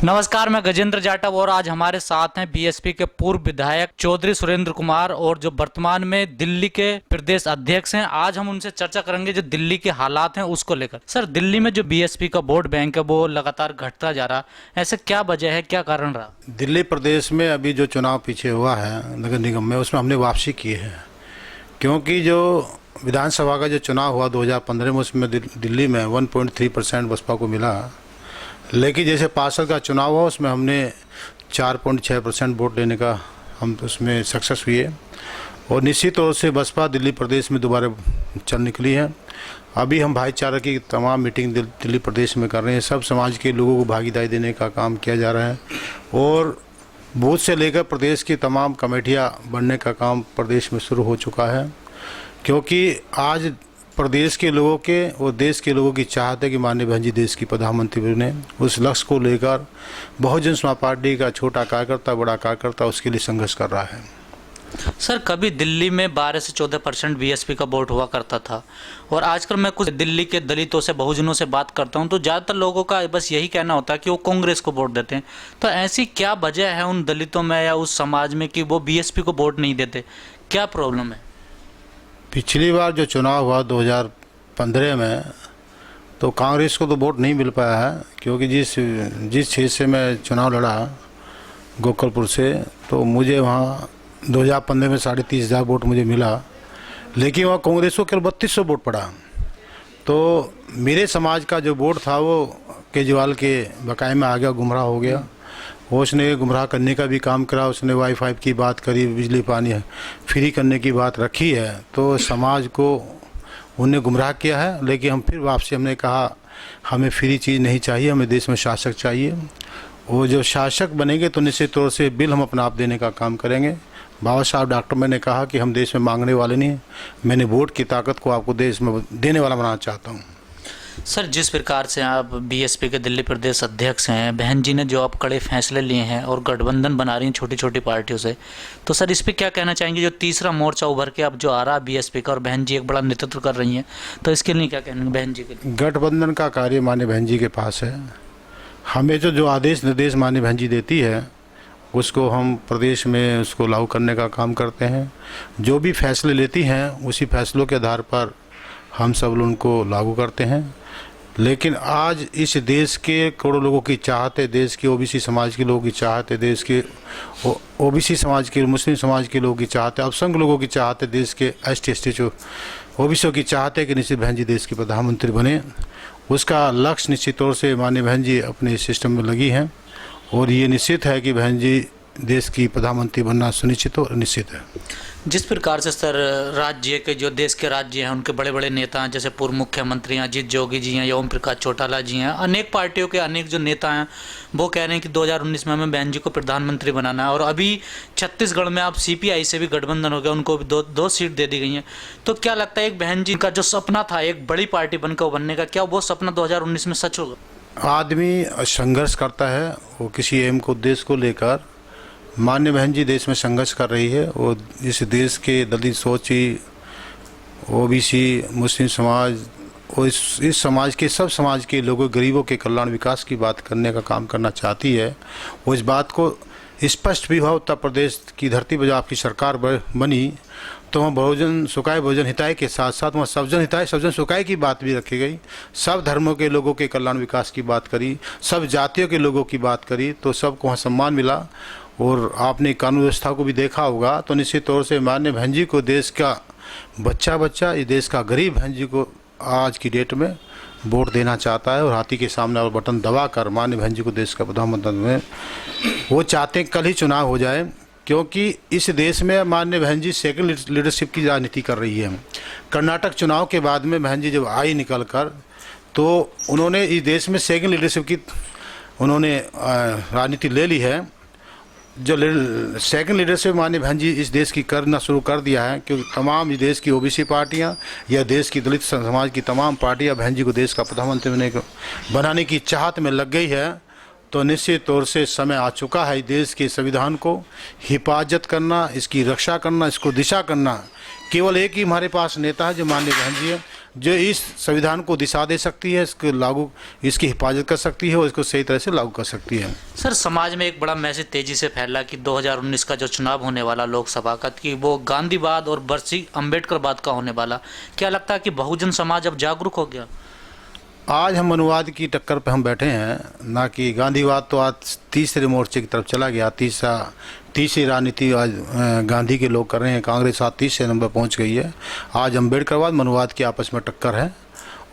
नमस्कार, मैं गजेंद्र जाटव और आज हमारे साथ हैं बीएसपी के पूर्व विधायक चौधरी सुरेंद्र कुमार और जो वर्तमान में दिल्ली के प्रदेश अध्यक्ष हैं। आज हम उनसे चर्चा करेंगे जो दिल्ली के हालात हैं उसको लेकर। सर, दिल्ली में जो बीएसपी का वोट बैंक है वो लगातार घटता जा रहा है, ऐसे क्या वजह है, क्या कारण रहा? दिल्ली प्रदेश में अभी जो चुनाव पीछे हुआ है नगर निगम में, उसमें हमने वापसी की है, क्योंकि जो विधानसभा का जो चुनाव हुआ 2015 में उसमें दिल्ली में 1.3% बसपा को मिला, लेकिन जैसे पार्षद का चुनाव हुआ उसमें हमने 4.6% वोट लेने का हम उसमें सक्सेस हुए और निश्चित तौर से बसपा दिल्ली प्रदेश में दोबारा चल निकली है। अभी हम भाईचारा की तमाम मीटिंग दिल्ली प्रदेश में कर रहे हैं, सब समाज के लोगों को भागीदारी देने का काम किया जा रहा है और बूथ से लेकर प्रदेश की तमाम कमेटियां बनने का काम प्रदेश में शुरू हो चुका है, क्योंकि आज प्रदेश के लोगों के और देश के लोगों की चाहत है कि माननीय बहन जी देश की प्रधानमंत्री बने। उस लक्ष्य को लेकर बहुजन समाज पार्टी का छोटा कार्यकर्ता बड़ा कार्यकर्ता उसके लिए संघर्ष कर रहा है। सर, कभी दिल्ली में 12 से 14% बीएसपी का वोट हुआ करता था और आजकल मैं कुछ दिल्ली के दलितों से बहुजनों से बात करता हूं तो ज़्यादातर लोगों का बस यही कहना होता है कि वो कांग्रेस को वोट देते हैं। तो ऐसी क्या वजह है उन दलितों में या उस समाज में कि वो बीएसपी को वोट नहीं देते? क्या प्रॉब्लम है? पिछली बार जो चुनाव हुआ 2015 में तो कांग्रेस को तो वोट नहीं मिल पाया है, क्योंकि जिस क्षेत्र से मैं चुनाव लड़ा गोकलपुर से, तो मुझे वहाँ 2015 में 35,000 वोट मुझे मिला, लेकिन वहाँ कांग्रेस को केवल 3200 वोट पड़ा। तो मेरे समाज का जो वोट था वो केजरीवाल के बकाये में आ गया, गुमराह हो गया। वो उसने गुमराह करने का भी काम करा, उसने वाईफाई की बात करी, बिजली पानी फ्री करने की बात रखी है, तो समाज को उन्हें गुमराह किया है। लेकिन हम फिर वापसी हमने कहा हमें फ्री चीज़ नहीं चाहिए, हमें देश में शासक चाहिए। वो जो शासक बनेंगे तो निश्चित तौर से बिल हम अपना आप देने का काम करेंगे। बाबा साहब डॉक्टर मैंने कहा कि हम देश में मांगने वाले नहीं, मैंने वोट की ताकत को आपको देश में देने वाला बनाना चाहता हूँ। सर, जिस प्रकार से आप बीएसपी के दिल्ली प्रदेश अध्यक्ष हैं, बहन जी ने जो आप कड़े फैसले लिए हैं और गठबंधन बना रही हैं छोटी छोटी पार्टियों से, तो सर इस पे क्या कहना चाहेंगे? जो तीसरा मोर्चा उभर के अब जो आ रहा है बीएसपी का और बहन जी एक बड़ा नेतृत्व कर रही हैं, तो इसके लिए क्या कहना बहन जी के लिए? गठबंधन का कार्य माननीय बहन जी के पास है। हमें जो आदेश निर्देश माननीय बहन जी देती है उसको हम प्रदेश में उसको लागू करने का काम करते हैं। जो भी फैसले लेती हैं उसी फैसलों के आधार पर हम सब लोग उनको लागू करते हैं। लेकिन आज इस देश के करोड़ों लोगों की चाहत है, देश के ओबीसी समाज के लोगों की चाहत है, देश के ओबीसी समाज के मुस्लिम समाज के लोगों की चाहत है, अल्पसंख्यक लोगों की चाहत है, देश के एसटी जो ओबीसी की चाहत है कि निश्चित बहन जी देश की प्रधानमंत्री बने। उसका लक्ष्य निश्चित तौर से माननीय बहन जी अपने सिस्टम में लगी हैं और ये निश्चित है कि बहन जी देश की प्रधानमंत्री बनना सुनिश्चित और निश्चित है। जिस प्रकार से सर राज्य के जो देश के राज्य हैं उनके बड़े बड़े नेता हैं, जैसे पूर्व मुख्यमंत्री हैं अजीत जोगी जी हैं या ओम प्रकाश चौटाला जी हैं, अनेक पार्टियों के अनेक जो नेता हैं वो कह रहे हैं कि 2019 में हमें बहन जी को प्रधानमंत्री बनाना है। और अभी छत्तीसगढ़ में अब सीपीआई से भी गठबंधन हो गया, उनको भी दो सीट दे दी गई हैं। तो क्या लगता है एक बहन जी का जो सपना था एक बड़ी पार्टी बनकर उभरने का, क्या वो सपना 2019 में सच होगा? आदमी संघर्ष करता है, वो किसी एम को उद्देश्य को लेकर। मान्य बहन जी देश में संघर्ष कर रही है और इस देश के दलित सोची, ओबीसी, मुस्लिम समाज और इस समाज के सब समाज के लोगों गरीबों के कल्याण विकास की बात करने का काम करना चाहती है। वो इस बात को स्पष्ट भी हुआ उत्तर प्रदेश की धरती पर जब आपकी सरकार बनी तो वहाँ बहुजन सुखाय बहुजन हिताय के साथ साथ वहाँ सबजन हिताय सबजन सुखाय की बात भी रखी गई। सब धर्मों के लोगों के कल्याण विकास की बात करी, सब जातियों के लोगों की बात करी, तो सबको वहाँ सम्मान मिला। और आपने कानून व्यवस्था को भी देखा होगा, तो निश्चित तौर से माननीय बहन जी को देश का बच्चा इस देश का गरीब बहन जी को आज की डेट में वोट देना चाहता है और हाथी के सामने और बटन दबा कर माननीय बहन जी को देश का प्रधानमंत्री में वो चाहते हैं कल ही चुनाव हो जाए, क्योंकि इस देश में माननीय बहन जी सेकंड लीडरशिप की राजनीति कर रही है। कर्नाटक चुनाव के बाद में बहन जी जब आई निकल कर तो उन्होंने इस देश में सेकंड लीडरशिप की उन्होंने राजनीति ले ली है। जो सेकंड लीडरशिप माननीय बहन जी इस देश की करना शुरू कर दिया है, क्योंकि तमाम इस देश की ओबीसी पार्टियां या देश की दलित समाज की तमाम पार्टियां बहन जी को देश का प्रधानमंत्री बनाने की चाहत में लग गई है। तो निश्चित तौर से समय आ चुका है देश के संविधान को हिफाजत करना, इसकी रक्षा करना, इसको दिशा करना। केवल एक ही हमारे पास नेता है जो माननीय बहन जी है, जो इस संविधान को दिशा दे सकती है, इसकी हिफाजत कर सकती है और इसको सही तरह से लागू कर सकती है। सर, समाज में एक बड़ा मैसेज तेजी से फैला कि 2019 का जो चुनाव होने वाला लोकसभा का, कि वो गांधीवाद और बरसी अम्बेडकरवाद का होने वाला। क्या लगता है कि बहुजन समाज अब जागरूक हो गया? आज हम मनुवाद की टक्कर पे हम बैठे हैं, ना कि गांधीवाद तो आज तीसरे मोर्चे की तरफ चला गया। तीसरी राजनीति आज गांधी के लोग कर रहे हैं। कांग्रेस आज तीसरे नंबर पहुंच गई है। आज अम्बेडकरवाद मनुवाद की आपस में टक्कर है।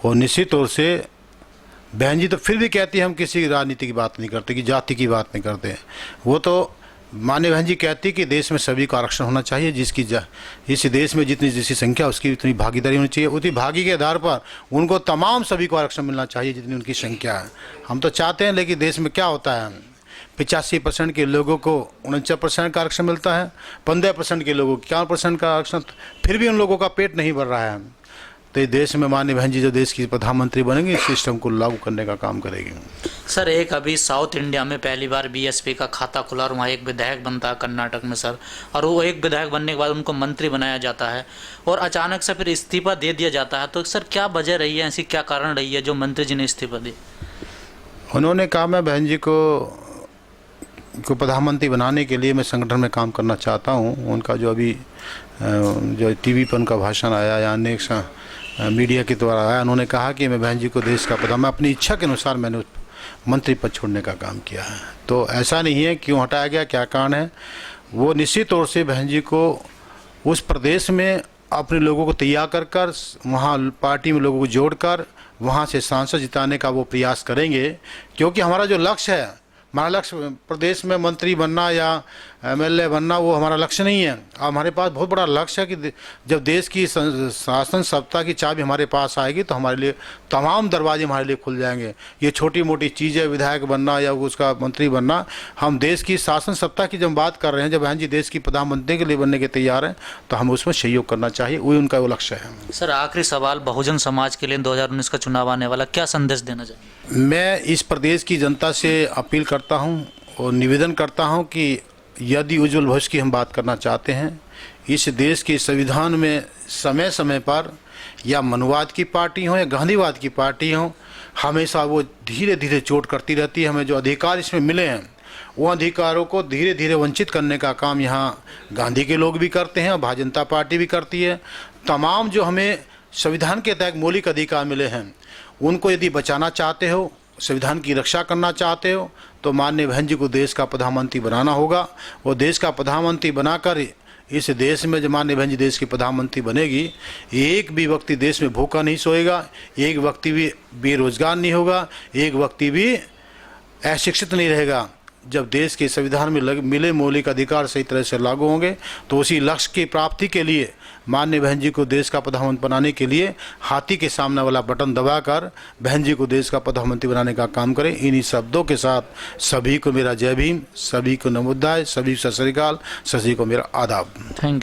और निश्चित तौर से बहन जी तो फिर भी कहती है हम किसी राजनीति की बात नहीं करते, कि जाति की बात नहीं करते। वो तो मान्य बहन जी कहती कि देश में सभी को आरक्षण होना चाहिए, इस देश में जितनी जिसकी संख्या उसकी उतनी भागीदारी होनी चाहिए। उतनी भागी के आधार पर उनको तमाम सभी को आरक्षण मिलना चाहिए जितनी उनकी संख्या है। हम तो चाहते हैं, लेकिन देश में क्या होता है, 85% के लोगों को 49% का आरक्षण मिलता है, 15% के लोगों को 51% का आरक्षण, फिर भी उन लोगों का पेट नहीं भर रहा है। तो इस देश में माननीय बहन जी जो देश की प्रधानमंत्री बनेंगी, इस सिस्टम को लागू करने का काम करेगी। सर, एक अभी साउथ इंडिया में पहली बार बीएसपी का खाता खुला और वहाँ एक विधायक बनता है कर्नाटक में सर, और वो एक विधायक बनने के बाद उनको मंत्री बनाया जाता है और अचानक से फिर इस्तीफा दे दिया जाता है। तो सर, क्या वजह रही है, ऐसी क्या कारण रही है जो मंत्री जी ने इस्तीफा दी? उन्होंने कहा मैं बहन जी को प्रधानमंत्री बनाने के लिए मैं संगठन में काम करना चाहता हूँ। उनका जो अभी जो टीवी पर उनका भाषण आया या अनेक मीडिया के द्वारा आया, उन्होंने कहा कि मैं बहन जी को देश का मैं अपनी इच्छा के अनुसार मैंने मंत्री पद छोड़ने का काम किया है। तो ऐसा नहीं है क्यों हटाया गया, क्या कारण है। वो निश्चित तौर से बहन जी को उस प्रदेश में अपने लोगों को तैयार कर वहाँ पार्टी में लोगों को जोड़कर वहाँ से सांसद जिताने का वो प्रयास करेंगे। क्योंकि हमारा जो लक्ष्य है, हमारा लक्ष्य प्रदेश में मंत्री बनना या एमएलए बनना वो हमारा लक्ष्य नहीं है। हमारे पास बहुत बड़ा लक्ष्य है कि जब देश की शासन सत्ता की चाबी हमारे पास आएगी तो हमारे लिए तमाम दरवाजे हमारे लिए खुल जाएंगे। ये छोटी मोटी चीज़ें, विधायक बनना या उसका मंत्री बनना, हम देश की शासन सत्ता की जब बात कर रहे हैं, जब बहन जी देश की प्रधानमंत्री के लिए बनने के तैयार हैं, तो हमें उसमें सहयोग करना चाहिए। वही उनका वो लक्ष्य है। सर, आखिरी सवाल, बहुजन समाज के लिए 2019 का चुनाव आने वाला, क्या संदेश देना चाहिए? मैं इस प्रदेश की जनता से अपील करता हूँ और निवेदन करता हूँ कि यदि उज्जवल भविष्य की हम बात करना चाहते हैं, इस देश के संविधान में समय समय पर या मनुवाद की पार्टी हो या गांधीवाद की पार्टी हो, हमेशा वो धीरे धीरे चोट करती रहती है। हमें जो अधिकार इसमें मिले हैं, वो अधिकारों को धीरे धीरे वंचित करने का काम यहाँ गांधी के लोग भी करते हैं और भारतीय जनता पार्टी भी करती है। तमाम जो हमें संविधान के तहत मौलिक अधिकार मिले हैं, उनको यदि बचाना चाहते हो, संविधान की रक्षा करना चाहते हो, तो माननीय बहन जी को देश का प्रधानमंत्री बनाना होगा। वो देश का प्रधानमंत्री बनाकर इस देश में जब माननीय बहन जी देश की प्रधानमंत्री बनेगी, एक भी व्यक्ति देश में भूखा नहीं सोएगा, एक व्यक्ति भी बेरोजगार नहीं होगा, एक व्यक्ति भी अशिक्षित नहीं रहेगा। जब देश के संविधान में मिले मौलिक अधिकार सही तरह से लागू होंगे, तो उसी लक्ष्य की प्राप्ति के लिए माननीय बहन जी को देश का प्रधानमंत्री बनाने के लिए हाथी के सामने वाला बटन दबाकर बहन जी को देश का प्रधानमंत्री बनाने का काम करें। इन्हीं शब्दों के साथ सभी को मेरा जय भीम, सभी को नमोदय, सभी सत श्री अकाल, सभी को मेरा आदाब। Thank you.